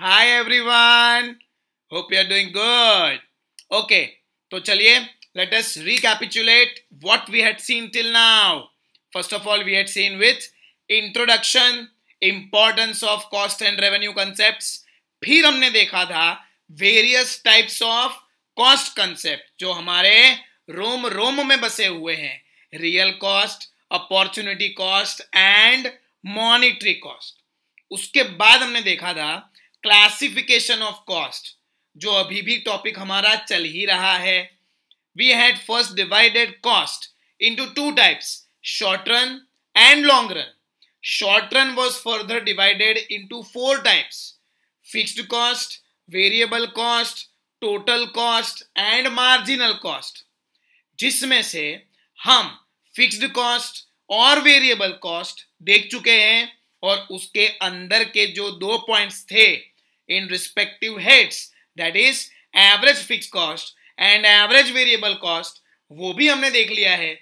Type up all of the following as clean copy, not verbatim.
Hi everyone. Hope you are doing good. Okay, तो चलिए let us recapitulate what we had seen till now. First of all, we had seen with introduction, importance of cost and revenue concepts. फिर हमने देखा था various types of cost concept जो हमारे रोम रोम में बसे हुए हैं. Real cost, opportunity cost and monetary cost. उसके बाद हमने देखा था क्लासिफिकेशन ऑफ कॉस्ट जो अभी भी टॉपिक हमारा चल ही रहा है. We had first divided cost into two types, short run and long run. Short run was further divided into four types, fixed cost, variable cost, total cost and marginal cost, जिसमें से हम fixed cost और variable cost देख चुके हैं और उसके अंदर के जो दो पॉइंट्स थे in respective heads, that is average fix cost and average variable cost, वो भी हमने देख लिया है.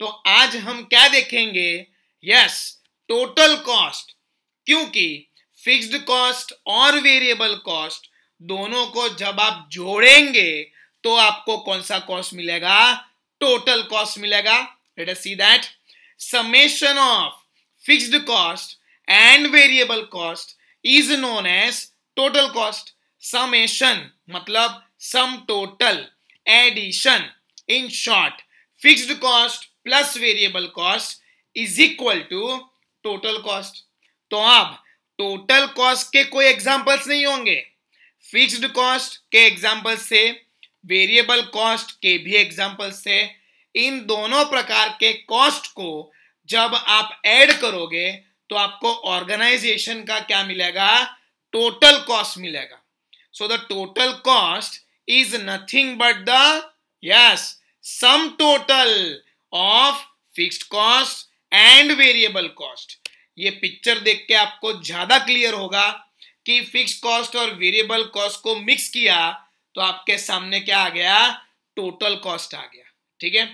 तो आज हम क्या देखेंगे? Yes, total cost. क्योंकि फिक्स्ड कॉस्ट और वेरिएबल कॉस्ट दोनों को जब आप जोड़ेंगे तो आपको कौन सा कॉस्ट मिलेगा? टोटल कॉस्ट मिलेगा. Let us see that. Summation of fixed cost and variable cost is known as total cost. Summation मतलब sum total, addition. In short, fixed cost plus variable cost is equal to total cost. तो अब total cost के कोई examples नहीं होंगे. Fixed cost के examples से, variable cost के भी examples से, इन दोनों प्रकार के cost को जब आप add करोगे तो आपको ऑर्गेनाइजेशन का क्या मिलेगा? टोटल कॉस्ट मिलेगा. So the total cost is nothing but the sum total of fixed cost and variable cost. ये पिक्चर देख के आपको ज्यादा क्लियर होगा कि फिक्स्ड कॉस्ट और वेरिएबल कॉस्ट को मिक्स किया तो आपके सामने क्या आ गया? टोटल कॉस्ट आ गया. ठीक है,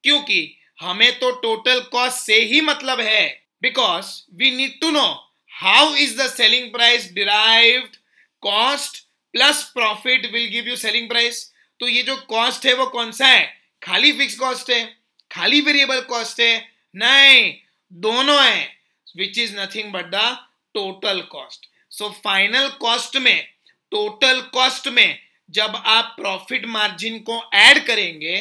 क्योंकि हमें तो टोटल कॉस्ट से ही मतलब है. Because we need to know how is the selling price derived. Cost plus profit will give you selling price. तो ये जो cost है वो कौन सा है? खाली fixed cost है? खाली variable cost है? नहीं, दोनों है, which is nothing but the total cost. So final cost में, total cost में जब आप profit margin को add करेंगे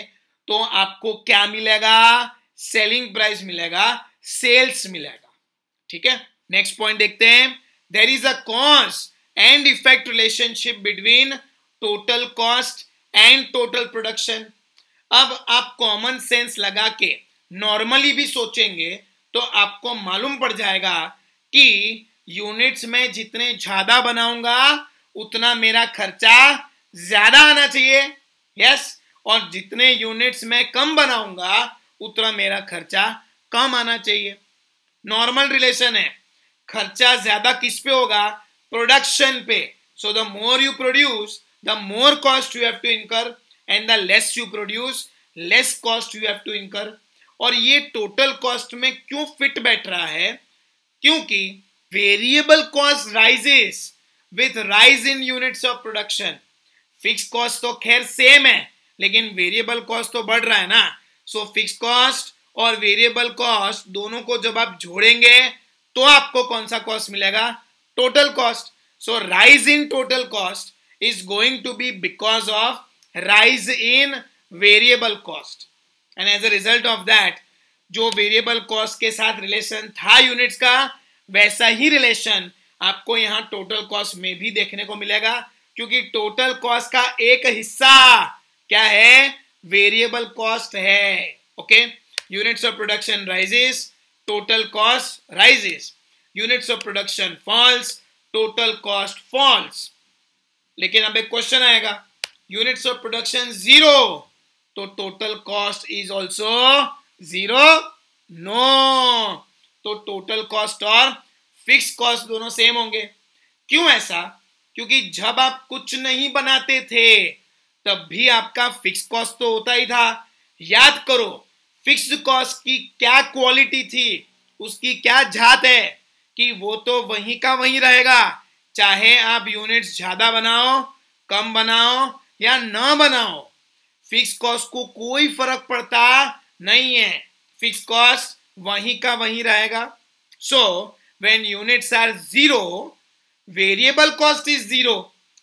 तो आपको क्या मिलेगा? Selling price मिलेगा, सेल्स मिलेगा. ठीक है, नेक्स्ट पॉइंट देखते हैं. There is a cause and effect relationship between total cost and total production. अब आप कॉमन सेंस लगा के नॉर्मली भी सोचेंगे तो आपको मालूम पड़ जाएगा कि यूनिट्स में जितने ज्यादा बनाऊंगा उतना मेरा खर्चा ज्यादा आना चाहिए. यस, और जितने यूनिट्स में कम बनाऊंगा उतना मेरा खर्चा कम आना चाहिए. नॉर्मल रिलेशन है. खर्चा ज्यादा किस पे होगा? प्रोडक्शन पे. So the more you produce the more cost you have to incur and the less you produce less cost you have to incur. और ये टोटल कॉस्ट में क्यों फिट बैठ रहा है? क्योंकि variable cost rises with rise in units of production. Fix cost तो खैर सेम है लेकिन वेरिएबल कॉस्ट तो बढ़ रहा है ना. सो फिक्स कॉस्ट और वेरिएबल कॉस्ट दोनों को जब आप जोड़ेंगे तो आपको कौन सा कॉस्ट मिलेगा? Total cost. So rise in total cost is going to be because of rise in variable cost. And as a result of that जो वेरिएबल कॉस्ट के साथ रिलेशन था यूनिट्स का, वैसा ही रिलेशन आपको यहां टोटल कॉस्ट में भी देखने को मिलेगा. क्योंकि टोटल कॉस्ट का एक हिस्सा क्या है? वेरिएबल कॉस्ट है. Okay, units of production rises, total cost rises. Units of production falls, total cost falls. लेकिन अब एक क्वेश्चन आएगा, units of production zero, तो total cost is also zero? No. तो total cost और fixed cost दोनों same होंगे. क्यों ऐसा? क्योंकि जब आप कुछ नहीं बनाते थे तब भी आपका फिक्स कॉस्ट तो होता ही था. याद करो फिक्स्ड कॉस्ट की क्या क्वालिटी थी, उसकी क्या जात है कि वो तो वहीं का वहीं रहेगा, चाहे आप यूनिट्स ज्यादा बनाओ, कम बनाओ या न बनाओ, फिक्स कॉस्ट को कोई फर्क पड़ता नहीं है, फिक्स कॉस्ट वहीं का वहीं रहेगा। So when units are zero, variable cost is zero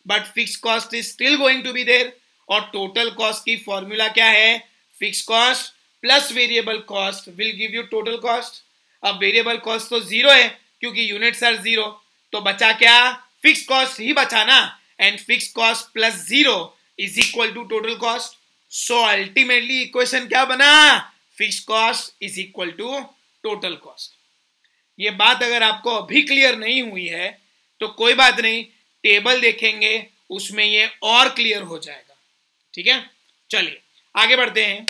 but fix cost is still going to be there. और टोटल कॉस्ट की फॉर्मूला क्या है? Fix cost plus variable cost will give you total cost. अब variable cost तो zero है क्योंकि units are zero, तो बचा क्या? फिक्स कॉस्ट ही बचा ना, and fix cost plus zero is equal to total cost. So ultimately equation क्या बना? Fix cost is equal to total cost. ये बात अगर आपको अभी क्लियर नहीं हुई है तो कोई बात नहीं, टेबल देखेंगे उसमें ये और क्लियर हो जाएगा। ठीक है, चलिए आगे बढ़ते हैं।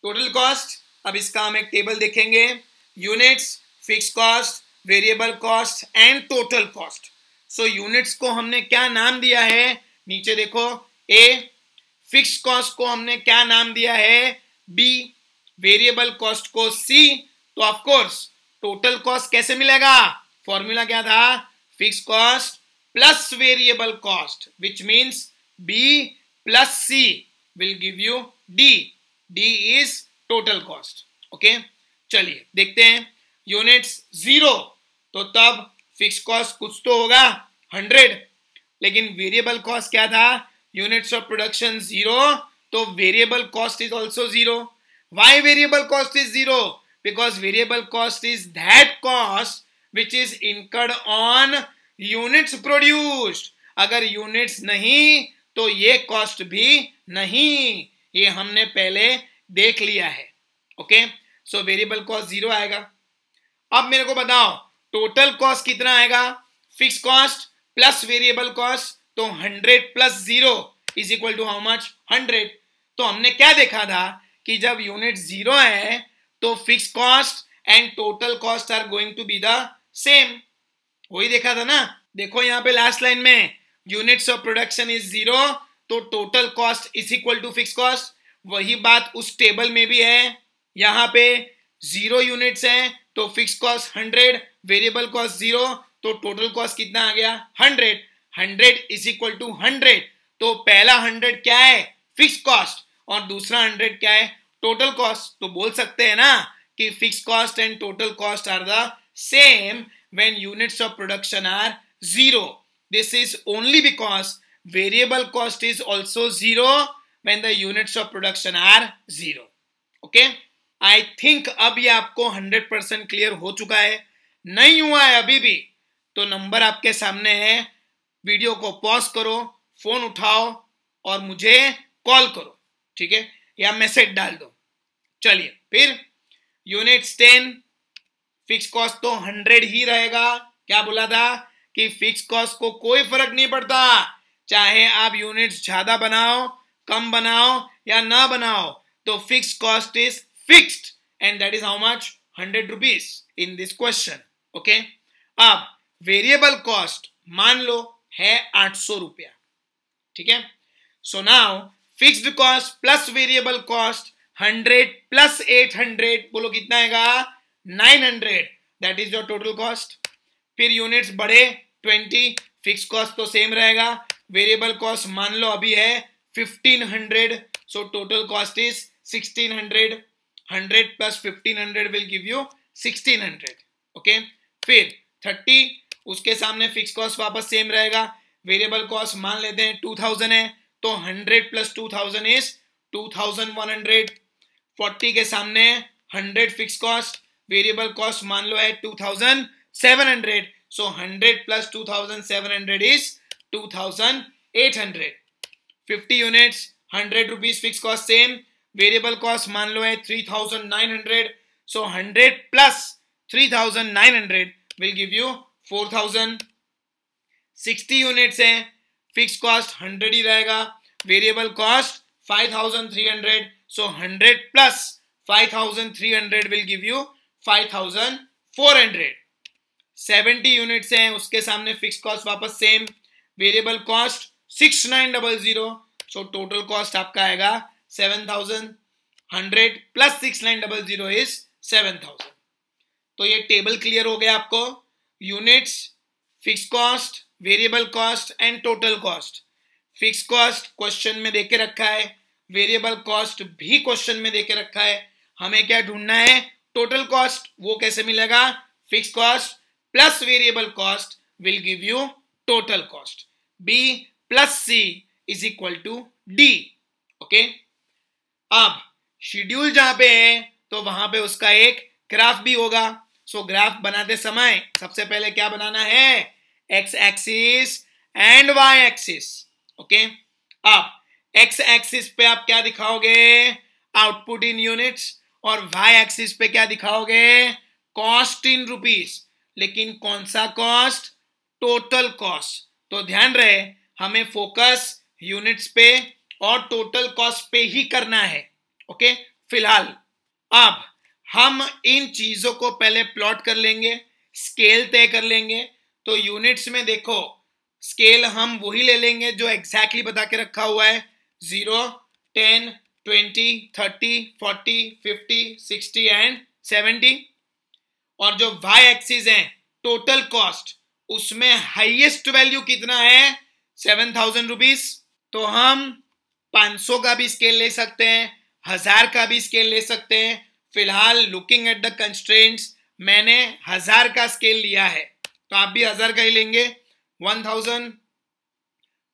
टोटल कॉस्ट, अब इसका हम एक टेबल देखेंगे। Units, fix cost, variable cost and total cost. So units को हमने क्या नाम दिया है? नीचे देखो, ए। फिक्स कॉस्ट को हमने क्या नाम दिया है? बी। वेरिएबल कॉस्ट को सी। तो ऑफ कोर्स टोटल कॉस्ट कैसे मिलेगा? फॉर्मूला क्या था? Fix cost plus variable cost, which means B plus C will give you D. D is total cost. Okay, चलिए देखते हैं। यूनिट्स जीरो, तो तब फिक्स कॉस्ट कुछ तो होगा 100, लेकिन वेरिएबल कॉस्ट क्या था? यूनिट्स ऑफ प्रोडक्शन जीरो, तो variable cost is also zero. Why variable cost is zero? Because variable cost is that cost which is incurred on units produced. अगर यूनिट्स नहीं तो ये कॉस्ट भी नहीं, ये हमने पहले देख लिया है। Okay, so variable cost zero आएगा। अब मेरे को बताओ टोटल कॉस्ट कितना आएगा? Fix cost plus variable cost, तो 100 plus zero is equal to how much? 100। तो हमने क्या देखा था कि जब यूनिट जीरो है तो fix cost and total cost are going to be the same. वही देखा था ना। देखो यहाँ पे लास्ट लाइन में units of production is zero, तो total cost is equal to fix cost. वही बात उस टेबल में भी है। यहाँ पे जीरो यूनिट्स हैं तो fix cost 100, variable cost zero, तो टोटल कॉस्ट कितना आ गया? 100। 100 इज इक्वल टू 100, तो पहला 100 क्या है? फिक्स कॉस्ट, और दूसरा 100 क्या है? Total cost. तो बोल सकते हैं ना कि fix cost and total cost are the same when units of production are zero. This is only because variable cost is also zero when the units of production are zero. Okay, I think अब ये आपको 100% clear हो चुका है। नहीं हुआ है अभी भी तो नंबर आपके सामने है, वीडियो को पॉज करो, फोन उठाओ और मुझे कॉल करो, ठीक है, या मैसेज डाल दो। चलिए फिर यूनिट्स 10, फिक्स कॉस्ट तो 100 ही रहेगा। क्या बोला था कि फिक्स कॉस्ट को कोई फर्क नहीं पड़ता, चाहे आप यूनिट्स ज्यादा बनाओ, कम बनाओ या ना बनाओ, तो fix cost is fixed and that is how much? 100 rupees in this question. Okay, अब वेरिएबल कॉस्ट मान लो है 800 रुपया, ठीक है। So now fixed cost plus variable cost 100 plus 800, बोलो कितना आएगा? 900, that is your total cost. फिर यूनिट्स बढ़े 20, फिक्स कॉस्ट तो सेम रहेगा, वेरिएबल कॉस्ट मान लो अभी है 1500, so total cost is 1600। 100 plus 1500 will give you 1600। Okay, फिर 30, उसके सामने फिक्स कॉस्ट वापस सेम रहेगा, वेरिएबल कॉस्ट मान लेते हैं 2000 है, तो 100 प्लस 2000 इज 2100। 40 के सामने 100 फिक्स कॉस्ट, वेरिएबल कॉस्ट मान लो है 2700, सो 100 plus 2700 is 2800। 50 units, 100 rupees fix cost same, variable cost मान लो है 3900, सो 100 plus 3900 will give you 4000। 60 units हैं, फिक्स कॉस्ट 100 ही रहेगा, variable cost 5300, so 100 plus 5300 will give you 5400। 70 units हैं, उसके सामने फिक्स कॉस्ट वापस same, variable cost 6900, so total cost आपका आएगा 7000। 100 प्लस 6900 इज 7000। तो ये टेबल क्लियर हो गया आपको। Units, fix cost, variable cost and total cost. Fix cost question में देके रखा है, वेरिएबल कॉस्ट भी क्वेश्चन में देके रखा है। हमें क्या ढूंढना है? Total cost. वो कैसे मिलेगा? Fix cost plus variable cost will give you total cost. B plus C is equal to D। Okay, अब शेड्यूल जहां पे है तो वहां पे उसका एक ग्राफ भी होगा। सो ग्राफ बनाते समय सबसे पहले क्या बनाना है? X axis and y axis. Okay, अब एक्स एक्सिस पे आप क्या दिखाओगे? आउटपुट इन यूनिट्स, और वाई एक्सिस पे क्या दिखाओगे? Cost in rupees. लेकिन कौन सा कॉस्ट? Total cost. तो ध्यान रहे हमें फोकस यूनिट्स पे और टोटल कॉस्ट पे ही करना है। ओके, फिलहाल अब हम इन चीजों को पहले प्लॉट कर लेंगे, स्केल तय कर लेंगे। तो यूनिट्स में देखो, स्केल हम वही ले लेंगे जो एग्जैक्टली बता के रखा हुआ है, 0, 10, 20, 30, 40, 50, 60 एंड 70। और जो वाई एक्सिस है टोटल कॉस्ट, उसमें हाईएस्ट वैल्यू कितना है? 7,000 रुपीज। तो हम 500 का भी स्केल ले सकते हैं, 1000 का भी स्केल ले सकते हैं। फिलहाल लुकिंग एट द कंस्ट्रेंट्स मैंने 1000 का स्केल लिया है, तो आप भी 1000 का ही लेंगे। 1000,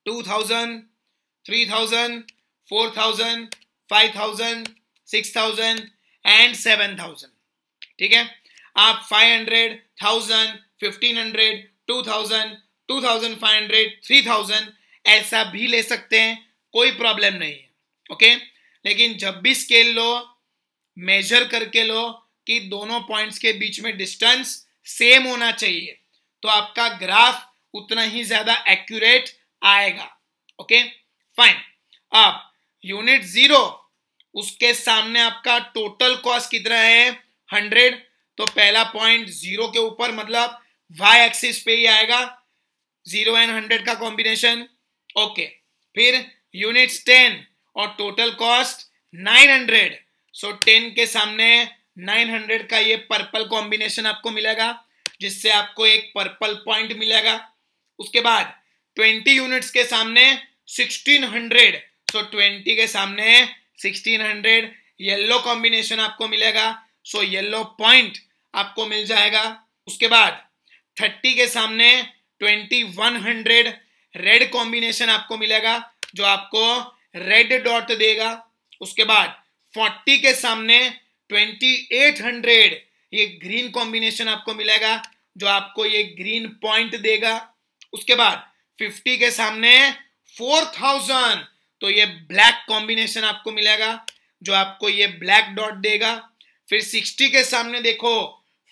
2000, 3000, 4000, 5000, 6000 एंड 7000। ठीक है, आप 500, 1000, 1500, 2000, 2500, 3000 ऐसा भी ले सकते हैं, कोई प्रॉब्लम नहीं है। ओके, लेकिन जब भी स्केल लो, मेजर करके लो कि दोनों पॉइंट्स के बीच में डिस्टेंस सेम होना चाहिए, तो आपका ग्राफ उतना ही ज्यादा एक्यूरेट आएगा। Okay, fine. अब यूनिट 0, उसके सामने आपका टोटल कॉस्ट कितना है? 100। तो पहला पॉइंट 0 के ऊपर, मतलब वाई एक्सिस पे ही आएगा, 0 एंड 100 का कॉम्बिनेशन। ओके, फिर यूनिट्स 10 और टोटल कॉस्ट 900। सो 10 के सामने 900 का ये पर्पल कॉम्बिनेशन आपको मिलेगा, जिससे आपको एक पर्पल पॉइंट मिलेगा। उसके बाद 20 यूनिट्स के सामने 1600। सो 20 के सामने 1600 येलो कॉम्बिनेशन आपको मिलेगा, सो येलो पॉइंट आपको मिल जाएगा। उसके बाद 30 के सामने 2100 रेड कॉम्बिनेशन आपको मिलेगा, जो आपको रेड डॉट देगा। उसके बाद 40 के सामने 2800 ये ग्रीन कॉम्बिनेशन आपको मिलेगा, जो आपको ये ग्रीन पॉइंट देगा। उसके बाद 50 के सामने 4000, तो ये ब्लैक कॉम्बिनेशन आपको मिलेगा, जो आपको ये ब्लैक डॉट देगा। फिर 60 के सामने देखो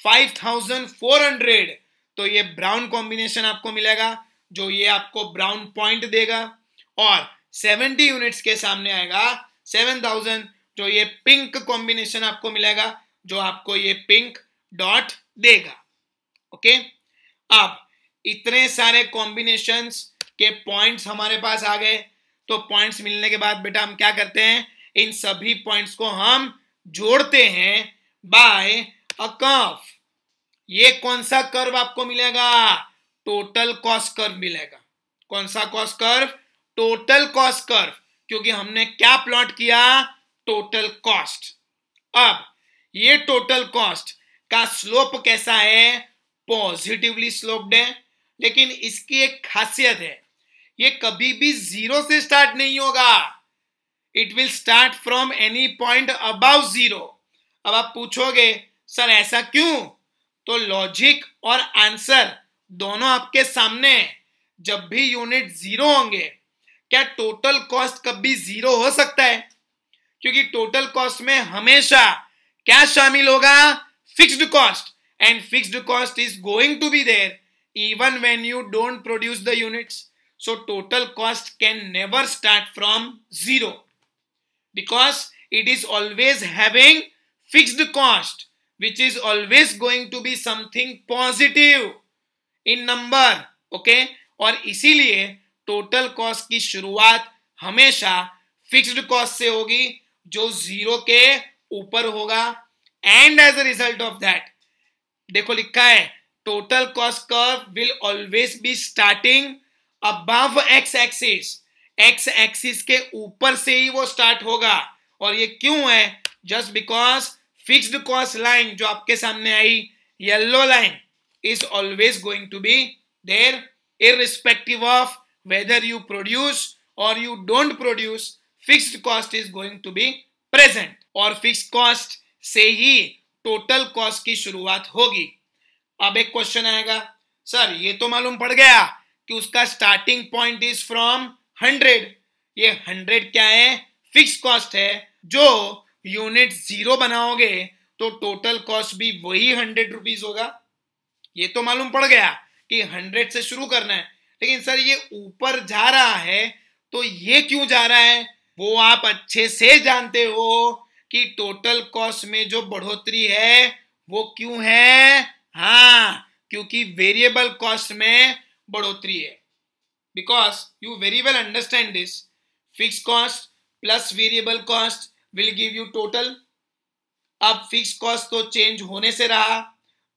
5400, तो ये ब्राउन कॉम्बिनेशन आपको मिलेगा, जो ये आपको ब्राउन पॉइंट देगा। और 70 यूनिट्स के सामने आएगा 7000, जो ये पिंक कॉम्बिनेशन आपको मिलेगा, जो आपको ये पिंक डॉट देगा। ओके, अब इतने सारे कॉम्बिनेशंस के पॉइंट्स हमारे पास आ गए। तो पॉइंट्स मिलने के बाद बेटा हम क्या करते हैं? इन सभी पॉइंट्स को हम जोड़ते हैं बाय अ कर्व। ये कौन सा कर्व आपको मिलेगा? टोटल कॉस्ट कर्व मिलेगा। कौन सा cost curve? Total cost curve, क्योंकि हमने क्या प्लॉट किया? Total cost. अब ये टोटल कॉस्ट का स्लोप कैसा है? पॉजिटिवली स्लोप्ड है, लेकिन इसकी एक खासियत है, ये कभी भी 0 से स्टार्ट नहीं होगा। It will start from any point about 0। अब आप पूछोगे सर ऐसा क्यों? तो लॉजिक और आंसर दोनों आपके सामने है। जब भी यूनिट 0 होंगे, क्या टोटल कॉस्ट कभी 0 हो सकता है? क्योंकि टोटल कॉस्ट में हमेशा क्या शामिल होगा? Fixed cost, and fixed cost is going to be there even when you don't produce the units. So total cost can never start from 0, because it is always having fixed cost, which is always going to be something positive in number. Okay, और इसीलिए total cost की शुरुआत हमेशा fixed cost से होगी, जो 0 के ऊपर होगा। And as a result of that, देखो लिखा है total cost curve will always be starting above x axis, x axis के ऊपर से ही वो स्टार्ट होगा। और ये क्यों है? Just because fixed cost line जो आपके सामने आई, yellow line, is always going to be there irrespective of whether you produce or you don't produce, fixed cost is going to be present, और fixed cost से ही total cost की शुरुआत होगी। अब एक क्वेश्चन आएगा, सर ये तो मालूम पड़ गया कि उसका स्टार्टिंग पॉइंट इज फ्रॉम 100, ये 100 क्या है? फिक्स कॉस्ट है। जो यूनिट 0 बनाओगे तो टोटल कॉस्ट भी वही 100 रुपीज होगा। ये तो मालूम पड़ गया कि 100 से शुरू करना है, लेकिन सर ये ऊपर जा रहा है तो ये क्यों जा रहा है? वो आप अच्छे से जानते हो कि टोटल कॉस्ट में जो बढ़ोतरी है वो क्यों है? हाँ, क्योंकि वेरिएबल कॉस्ट में बढ़ोतरी है। Because you very well understand this, fix cost plus variable cost will give you total. अब फिक्स कॉस्ट तो चेंज होने से रहा,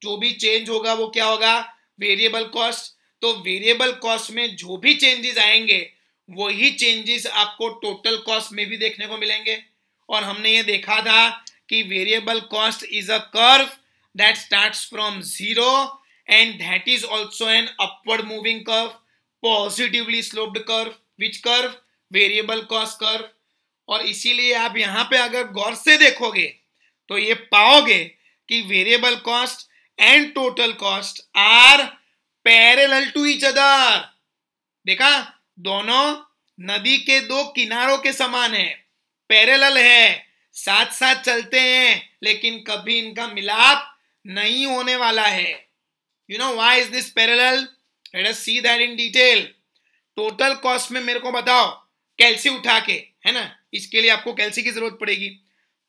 जो भी चेंज होगा वो क्या होगा? Variable cost. तो वेरिएबल कॉस्ट में जो भी चेंजेस आएंगे वही चेंजेस आपको टोटल कॉस्ट में भी देखने को मिलेंगे। और हमने ये देखा था कि variable cost is a curve that starts from 0 and that is also an upward moving curve, positively sloped curve. Which curve? Variable cost curve. और इसीलिए आप यहां पे अगर गौर से देखोगे तो ये पाओगे कि variable cost and total cost are parallel to each other. देखा, दोनों नदी के दो किनारों के समान है, पैरेलल है, साथ साथ चलते हैं, लेकिन कभी इनका मिलाप नहीं होने वाला है। You know why is this parallel? Let us see that in detail. Total cost में मेरे को बताओ, कैल्सी उठा के, है ना, इसके लिए आपको कैल्सी की जरूरत पड़ेगी।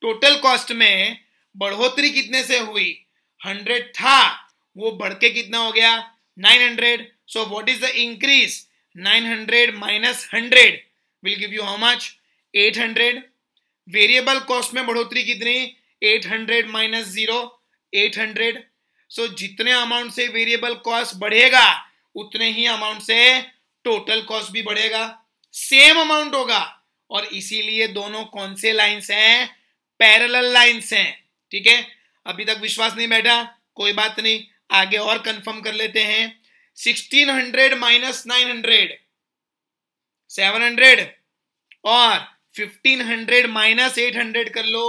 टोटल कॉस्ट में बढ़ोतरी कितने से हुई? 100 था, वो बढ़ के कितना हो गया? 900. So what is the increase? 900 minus 100 will give you how much? 800. Variable cost में बढ़ोतरी कितनी? 800 माइनस 0, 800. सो जितने अमाउंट से वेरिएबल कॉस्ट बढ़ेगा उतने ही अमाउंट से टोटल कॉस्ट भी बढ़ेगा, सेम अमाउंट होगा। और इसीलिए दोनों कौन से लाइंस हैं? पैरेलल लाइंस हैं। ठीक है, अभी तक विश्वास नहीं बैठा, कोई बात नहीं, आगे और कंफर्म कर लेते हैं। 1600 माइनस 900 700, और 1500 माइनस 800 कर लो,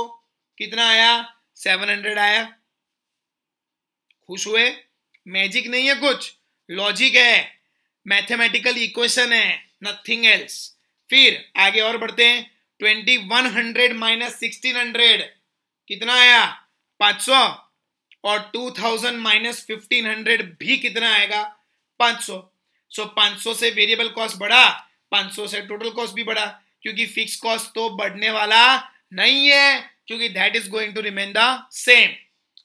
कितना आया? 700 आया। खुश हुए? मैजिक नहीं है कुछ, लॉजिक है, मैथमेटिकल इक्वेशन है, नथिंग एल्स। फिर आगे और बढ़ते हैं। 2100 माइनस 1600 कितना आया? 500। और 2000 माइनस 1500 भी कितना आएगा? 500। सो 500 से वेरिएबल कॉस्ट बढ़ा, 500 से टोटल कॉस्ट भी बढ़ा, क्योंकि फिक्स कॉस्ट तो बढ़ने वाला नहीं है, क्योंकि that is going to remain the same.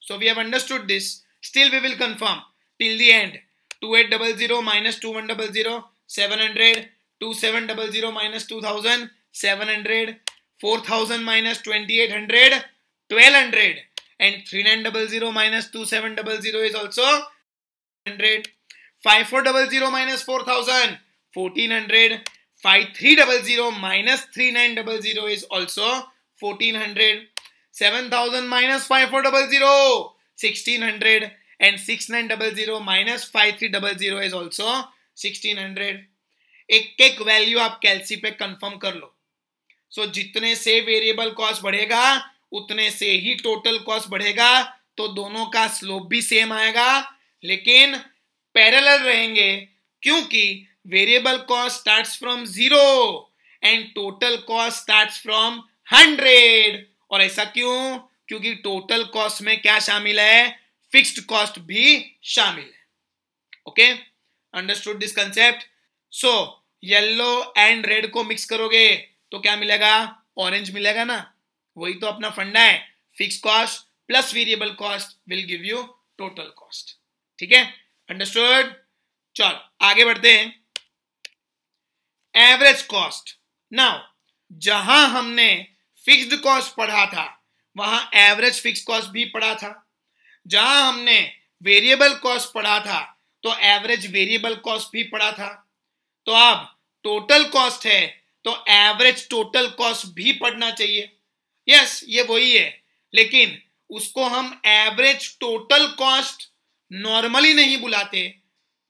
So we have understood this. Still we will confirm till the end. 2800 minus 2100 700, 2700 minus 2000 700, 4000 minus 2800 1200, and 3900 minus 2700 is also 100. 5400 minus 4000 1400. 5300 minus 3900 is also 1400. 7000 minus 5400 1600, and 6900 minus 5300 is also 1600. एक एक value आप कैल्सी पे confirm कर लो। सो जितने से variable cost बढ़ेगा उतने से ही टोटल कॉस्ट बढ़ेगा, तो दोनों का स्लोप भी सेम आएगा, लेकिन पैरेलल रहेंगे, क्योंकि variable cost starts from 0 and total cost starts from 100। और ऐसा क्यों? क्योंकि टोटल कॉस्ट में क्या शामिल है? फिक्स्ड कॉस्ट भी शामिल है। Okay, understood this concept? So yellow and red को मिक्स करोगे तो क्या मिलेगा? ऑरेंज मिलेगा ना। वही तो अपना फंडा है, fix cost plus variable cost will give you total cost. ठीक है, अंडरस्टूड? चलो आगे बढ़ते हैं। Average cost. नाउ जहां हमने फिक्स्ड कॉस्ट पढ़ा था वहां एवरेज फिक्स कॉस्ट भी पढ़ा था। जहां हमने वेरिएबल कॉस्ट पढ़ा था तो एवरेज वेरिएबल कॉस्ट भी पढ़ा था। तो अब टोटल कॉस्ट है तो एवरेज टोटल कॉस्ट भी पढ़ना चाहिए। यस, ये वही है, लेकिन उसको हम एवरेज टोटल कॉस्ट नॉर्मली नहीं बुलाते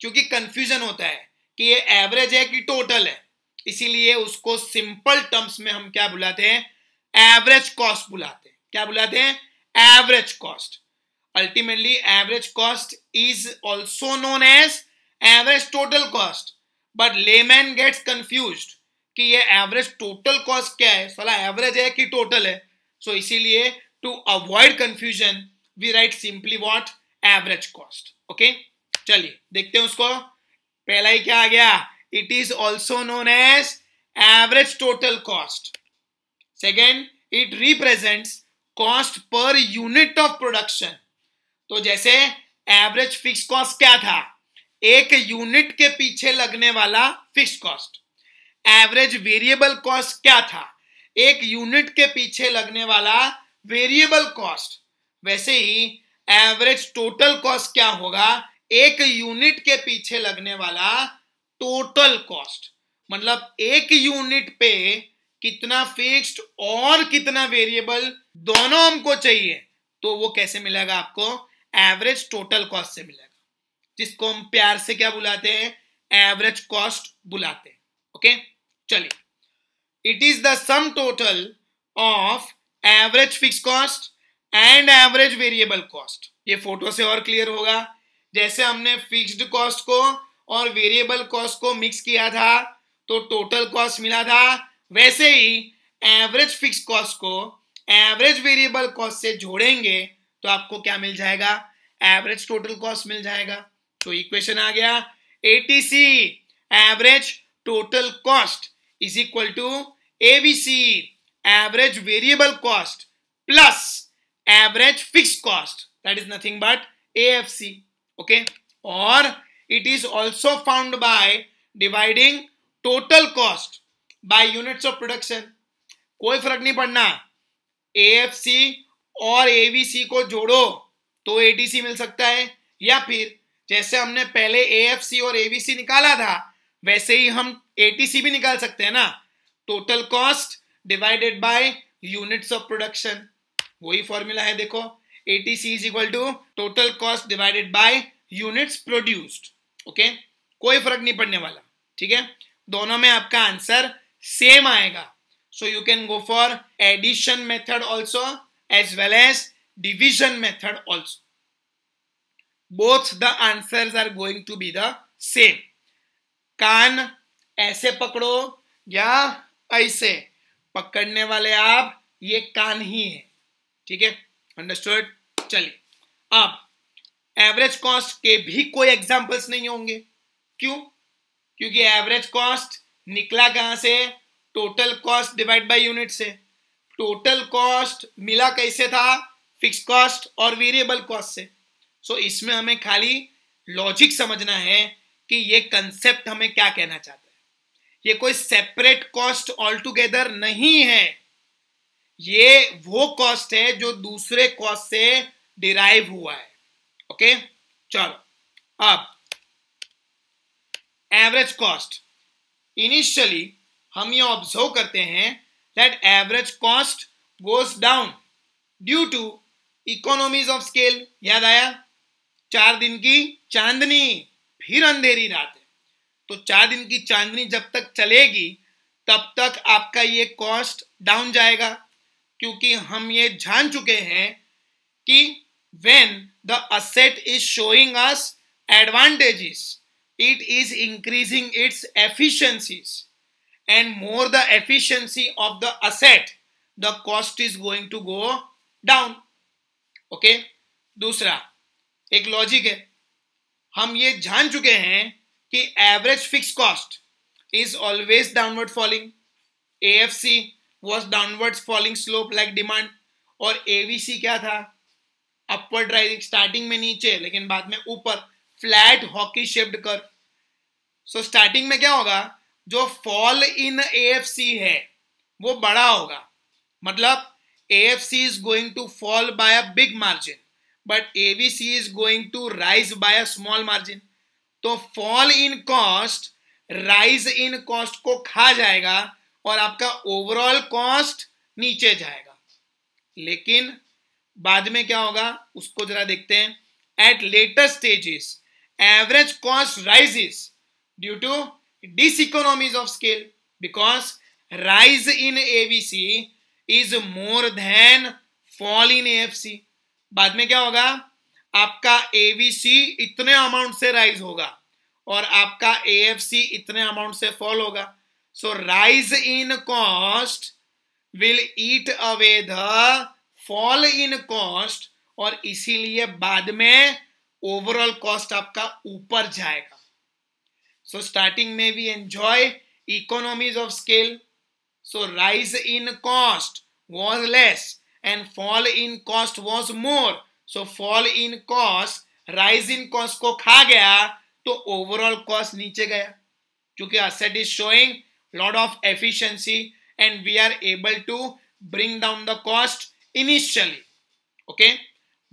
क्योंकि कंफ्यूजन होता है कि ये एवरेज है कि टोटल है। इसीलिए उसको सिंपल टर्म्स में हम क्या बुलाते हैं? एवरेज कॉस्ट बुलाते हैं। क्या बुलाते हैं? Average cost. Ultimately average cost is also known as average total cost, but layman gets confused कि ये एवरेज टोटल कॉस्ट क्या है, साला एवरेज है कि टोटल है। सो इसीलिए to avoid confusion we write simply what? Average cost. Okay, चलिए देखते हैं उसको। पहला ही क्या आ गया? It is also known as average total cost. Second, it represents cost per unit of production. तो जैसे एवरेज फिक्स कॉस्ट क्या था? एक यूनिट के पीछे लगने वाला fix cost. Average variable cost क्या था? एक यूनिट के पीछे लगने वाला वेरिएबल कॉस्ट। वैसे ही एवरेज टोटल कॉस्ट क्या होगा? एक यूनिट के पीछे लगने वाला टोटल कॉस्ट। मतलब एक यूनिट पे कितना फिक्स्ड और कितना वेरिएबल दोनों हमको चाहिए, तो वो कैसे मिलेगा आपको? एवरेज टोटल कॉस्ट से मिलेगा, जिसको हम प्यार से क्या बुलाते हैं? एवरेज कॉस्ट बुलाते हैं। ओके, चलिए, it is the sum total of average fix cost and average variable cost. ये फोटो से और क्लियर होगा। जैसे हमने फिक्स्ड कॉस्ट को और वेरिएबल कॉस्ट को मिक्स किया था तो टोटल कॉस्ट मिला था, वैसे ही एवरेज फिक्स कॉस्ट को एवरेज वेरिएबल कॉस्ट से जोड़ेंगे तो आपको क्या मिल जाएगा? एवरेज टोटल कॉस्ट मिल जाएगा। तो इक्वेशन आ गया, ATC average total cost is equal to AVC average variable cost plus average fix cost, that is nothing but AFC. Okay, और it is also found by dividing total cost by units of production. कोई फर्क नहीं पड़ना, AFC और AVC को जोड़ो तो ATC मिल सकता है, या फिर जैसे हमने पहले एएफसी और एवीसी निकाला था वैसे ही हम एटीसी भी निकाल सकते हैं ना। Total cost divided by units of production, वही फॉर्मूला है। देखो, ATC is equal to total cost divided by units produced. Okay, कोई फर्क नहीं पड़ने वाला, ठीक है। दोनों में आपका आंसर सेम आएगा। So you can go for addition method also as well as division method also. Both the answers are going to be the same. कान ऐसे पकड़ो या ऐसे, पकड़ने वाले आप ये कान ही है, ठीक है, अंडरस्टूड। चलिए, अब एवरेज कॉस्ट के भी कोई एग्जांपल्स नहीं होंगे। क्यों? क्योंकि एवरेज कॉस्ट निकला कहां से? Total cost divide by unit से। टोटल कॉस्ट मिला कैसे था? फिक्स कॉस्ट और वेरिएबल कॉस्ट से। सो इसमें हमें खाली लॉजिक समझना है कि ये कंसेप्ट हमें क्या कहना चाहता है। ये कोई सेपरेट कॉस्ट ऑल टुगेदर नहीं है, ये वो कॉस्ट है जो दूसरे कॉस्ट से डिराइव हुआ है। ओके, चलो, अब एवरेज कॉस्ट। इनिशियली हम ये ऑब्जर्व करते हैं that average cost goes down due to economies of scale. याद आया? 4 दिन की चांदनी फिर अंधेरी रात है। तो 4 दिन की चांदनी जब तक चलेगी तब तक आपका ये कॉस्ट डाउन जाएगा, क्योंकि हम ये जान चुके हैं कि when the asset is showing us advantages, it is increasing its efficiencies, and more the efficiency of the asset, the cost is going to go down. Okay, दूसरा एक लॉजिक है, हम ये जान चुके हैं कि average fix cost is always downward falling. AFC was downward falling slope like demand, और एवीसी क्या था? अपवर्ड राइजिंग, स्टार्टिंग में नीचे लेकिन बाद में ऊपर, फ्लैट हॉकी शेप्ड कर्व। सो स्टार्टिंग में क्या होगा? जो फॉल इन एएफसी है वो बड़ा होगा, मतलब AFC is going to fall by a big margin, but ABC is going to rise by a small margin. तो fall in cost rise in cost को खा जाएगा और आपका ओवरऑल कॉस्ट नीचे जाएगा. लेकिन बाद में क्या होगा उसको जरा देखते हैं. At later stages, average cost rises due to diseconomies of scale because rise in ABC is more than fall in AFC. बाद में क्या होगा आपका AVC इतने अमाउंट से राइज होगा और आपका AFC इतने अमाउंट से फॉल होगा. So rise in cost will eat away the fall in cost और इसीलिए बाद में ओवरऑल कॉस्ट आपका ऊपर जाएगा. सो स्टार्टिंग में we enjoy economies of scale. So rise in cost was less and fall in cost was more. So fall in cost rise in cost को खा गया तो ओवरऑल कॉस्ट नीचे गया क्योंकि asset is showing lot of efficiency and we are able to bring down the cost initially. Okay,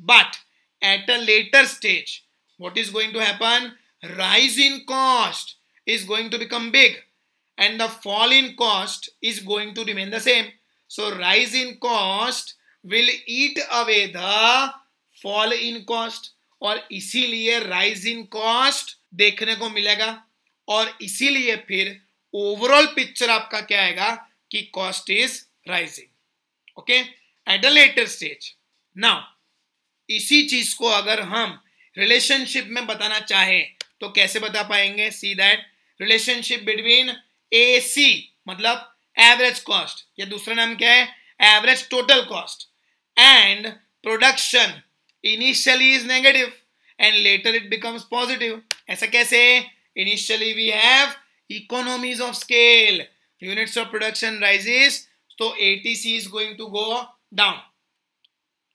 but at a later stage what is going to happen? Rise in cost is going to become big and the fall in cost is going to remain the same. So rise in cost will eat away the fall in cost और इसीलिए rise in cost देखने को मिलेगा और इसीलिए फिर overall picture आपका क्या आएगा कि cost is rising. Okay, at a later stage. Now इसी चीज को अगर हम रिलेशनशिप में बताना चाहें तो कैसे बता पाएंगे? See that relationship between AC मतलब एवरेज कॉस्ट या दूसरा नाम क्या है average total cost and production initially is negative and later it becomes positive. ऐसा कैसे? Initially we have economies of scale, units of production rises तो ATC is going to go down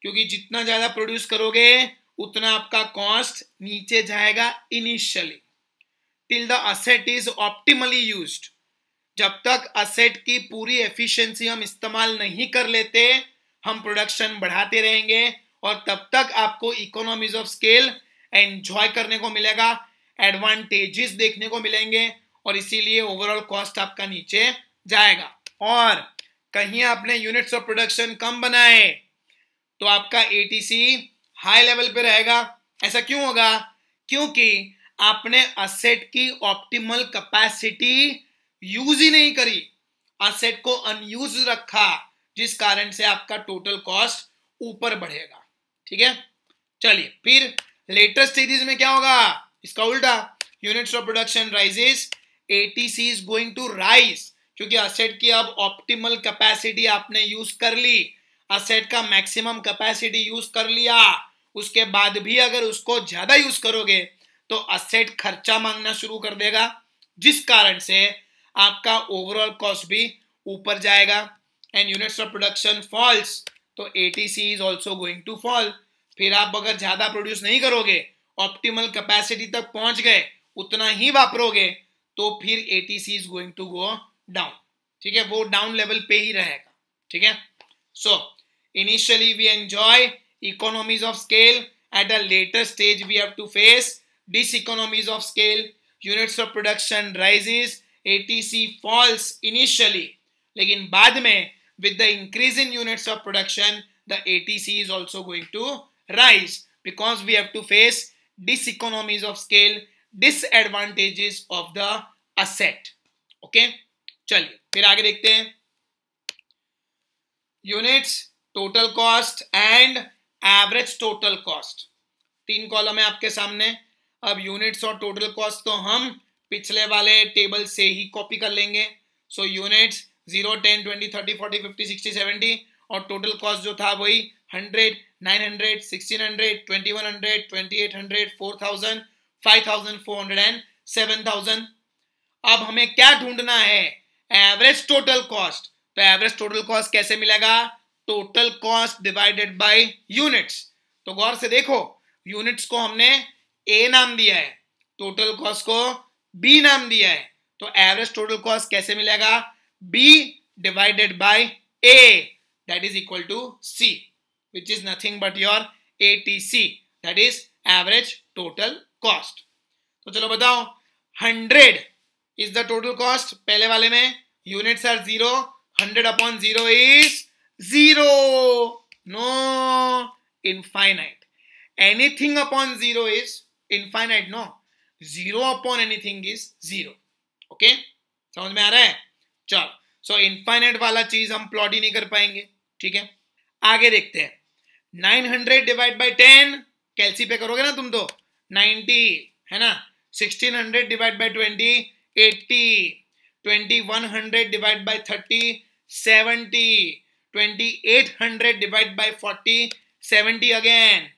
क्योंकि जितना ज्यादा प्रोड्यूस करोगे उतना आपका कॉस्ट नीचे जाएगा initially till the asset is optimally used. जब तक असेट की पूरी एफिशिएंसी हम इस्तेमाल नहीं कर लेते हम प्रोडक्शन बढ़ाते रहेंगे और तब तक आपको इकोनॉमीज ऑफ स्केल एंजॉय करने को मिलेगा, एडवांटेजेस देखने को मिलेंगे और इसीलिए ओवरऑल कॉस्ट आपका नीचे जाएगा. और कहीं आपने यूनिट्स ऑफ प्रोडक्शन कम बनाए तो आपका ATC हाई लेवल पे रहेगा. ऐसा क्यों होगा? क्योंकि आपने असेट की ऑप्टिमल कैपेसिटी यूज ही नहीं करी, असेट को अनयूज रखा जिस कारण से आपका टोटल कॉस्ट ऊपर बढ़ेगा. ठीक है, चलिए फिर लेटर स्टेजेस में क्या होगा? इसका उल्टा, units of production rises, ATC is going to rise क्योंकि असेट की अब ऑप्टिमल कैपेसिटी आपने यूज कर ली, असेट का मैक्सिमम कैपेसिटी यूज कर लिया. उसके बाद भी अगर उसको ज्यादा यूज करोगे तो असेट खर्चा मांगना शुरू कर देगा जिस कारण से आपका ओवरऑल कॉस्ट भी ऊपर जाएगा and units of production falls तो ATC is also going to fall. फिर आप अगर ज्यादा प्रोड्यूस नहीं करोगे, ऑप्टिमल कैपेसिटी तक पहुंच गए, उतना ही वापरोगे तो फिर ATC is going to go down. ठीक है, वो डाउन लेवल पे ही रहेगा. ठीक है, so initially we enjoy economies of scale. At a later stage we have to face diseconomies of scale, units of production rises, ATC falls initially, लेकिन बाद में with the increase in units of production the ATC is also going to rise because we have to face diseconomies of scale, disadvantages of the asset. Okay, चलिए फिर आगे देखते हैं. Units, total cost and average total cost. 3 column है आपके सामने. अब units और टोटल कॉस्ट तो हम पिछले वाले टेबल से ही कॉपी कर लेंगे. सो यूनिट्स 0, 10, 20, 30, 40, 50, 60, 70 और टोटल कॉस्ट जो था वही 100, 900, 1600, 2100, 2800, 4000, 5400 एंड 7000. अब हमें क्या ढूंढना है? Average total cost. तो एवरेज टोटल कॉस्ट कैसे मिलेगा? Total cost divided by units. तो गौर से देखो, यूनिट्स को हमने A नाम दिया है, टोटल कॉस्ट को B नाम दिया है. तो एवरेज टोटल कॉस्ट कैसे मिलेगा? B divided by A that is equal to C, which is nothing but your ATC, that is average total cost. तो चलो बताओ, 100 is the total cost. पहले वाले में units are 0, 100 upon 0 is 0. No, infinite. Anything upon 0 is infinite. No, 0 upon anything is 0. Okay, समझ में आ रहा है? चलो, सो इनफाइनाइट वाला चीज हम प्लॉट ही नहीं कर पाएंगे. ठीक है, आगे देखते हैं. 900 डिवाइड बाई 10, कैलसी पे करोगे ना तुम तो 90 है ना. 1600 divide by 20, 80. 2100 divide by 30, 70. 2800 divide by 40, 70 again.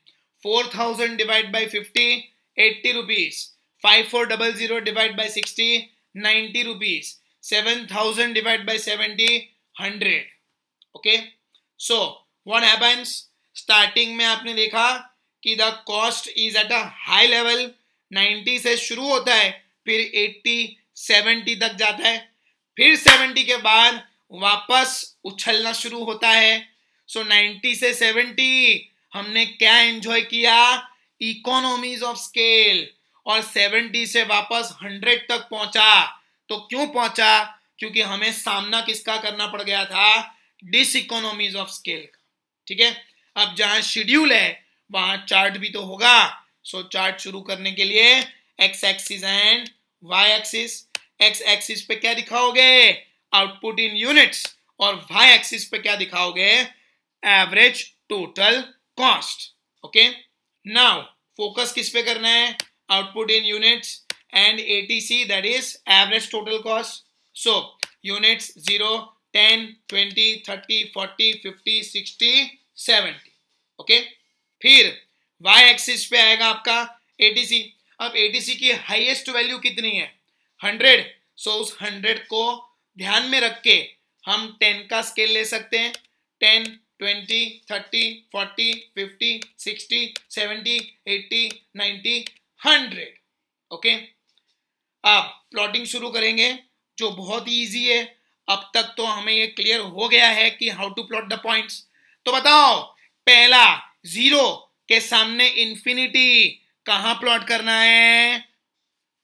4000 divide by 50, 80 rupees. 5400 divide by 60, 90 rupees. 7000 divided by 70, 100. Okay, so what happens? Starting में आपने देखा कि the cost is at a high level. 90 से शुरू होता है, फिर 80, 70 तक जाता है, फिर 70 के बाद वापस उछलना शुरू होता है. So 90 से 70 हमने क्या एंजॉय किया? Economies of scale. और 70 से वापस 100 तक पहुंचा. तो क्यों पहुंचा? क्योंकि हमें सामना किसका करना पड़ गया था? डिस इकोनॉमीज ऑफ स्केल का. ठीक है, अब जहां शेड्यूल है वहां चार्ट भी तो होगा. सो चार्ट शुरू करने के लिए x axis and y axis. X axis पे क्या दिखाओगे? Output in units. और वाई एक्सिस पे क्या दिखाओगे? Average total cost. Okay, now focus किस पे करना है? Output in units and ATC, that is average total cost. So units 0, 10, 20, 30, 40, 50, 60, 70. Okay, फिर y axis पे आएगा आपका ATC. अब ATC की हाईएस्ट वैल्यू कितनी है? 100. So उस 100 को ध्यान में रख के हम 10 का स्केल ले सकते हैं. 10, 20, 30, 40, 50, 60, 70, 80, 90, 100. ओके, अब प्लॉटिंग शुरू करेंगे जो बहुत ही इजी है. अब तक तो हमें ये क्लियर हो गया है कि how to plot the points. तो बताओ, पहला 0 के सामने इंफिनिटी कहां प्लॉट करना है?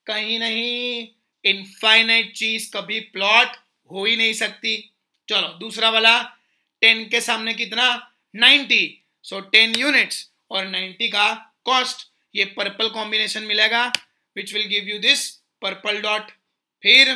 कहीं नहीं. इनफाइनाइट चीज कभी प्लॉट हो ही नहीं सकती. चलो दूसरा वाला, 10 के सामने कितना? 90. सो 10 यूनिट्स और 90 का कॉस्ट. ये पर्पल कॉम्बिनेशन मिलेगा which will give you this purple dot. फिर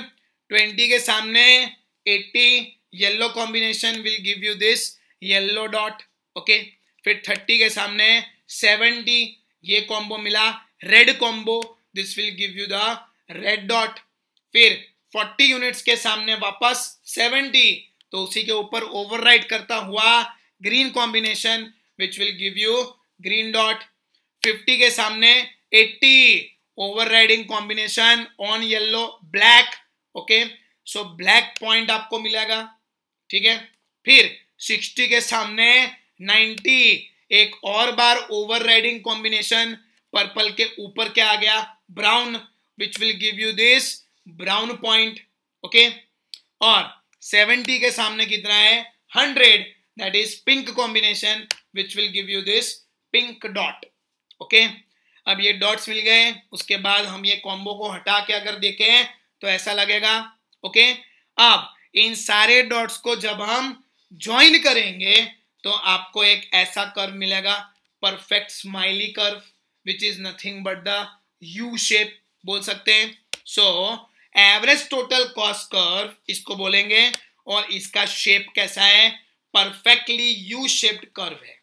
20 के सामने 80, yellow combination will give you this yellow dot. Okay, फिर 30 के सामने 70, ये कॉम्बो मिला red combo, this will give you the red dot. फिर 40 यूनिट्स के सामने वापस 70, तो उसी के ऊपर ओवरराइड करता हुआ green combination which will give you green dot. 50 के सामने 80, overriding combination on yellow black. Okay, so black point आपको मिलेगा. ठीक है, फिर 60 के सामने 90, एक और बार ओवरराइडिंग कॉम्बिनेशन पर्पल के ऊपर क्या आ गया? Brown, which will give you this brown point. Okay, और 70 के सामने कितना है? 100, that is pink combination which will give you this pink dot. Okay, अब ये डॉट्स मिल गए. उसके बाद हम ये कॉम्बो को हटा के अगर देखें तो ऐसा लगेगा. ओके, अब इन सारे डॉट्स को जब हम ज्वाइन करेंगे तो आपको एक ऐसा कर्व मिलेगा, perfect smiley curve, which is nothing but the U shape बोल सकते हैं. So average total cost curve इसको बोलेंगे. और इसका शेप कैसा है? परफेक्टली यू शेप्ड कर्व है.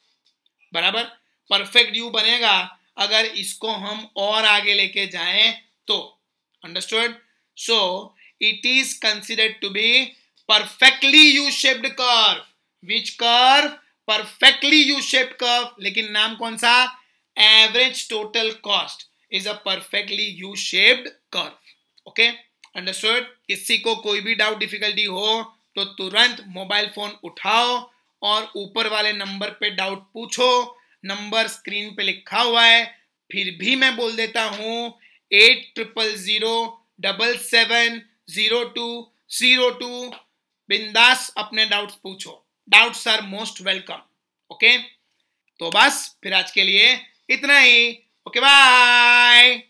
बराबर, परफेक्ट यू बनेगा अगर इसको हम और आगे लेके जाएं तो. Understood? So it is considered to be perfectly U shaped curve. Which curve? Perfectly U shaped curve. लेकिन नाम कौन सा? Average total cost is a perfectly U shaped curve. Okay, understood? किसी को कोई भी डाउट डिफिकल्टी हो तो तुरंत मोबाइल फोन उठाओ और ऊपर वाले नंबर पे डाउट पूछो. नंबर स्क्रीन पे लिखा हुआ है. फिर भी मैं बोल देता हूं 8000770202. बिंदास अपने डाउट्स पूछो. Doubts are most welcome. Okay, तो बस फिर आज के लिए इतना ही. Okay bye.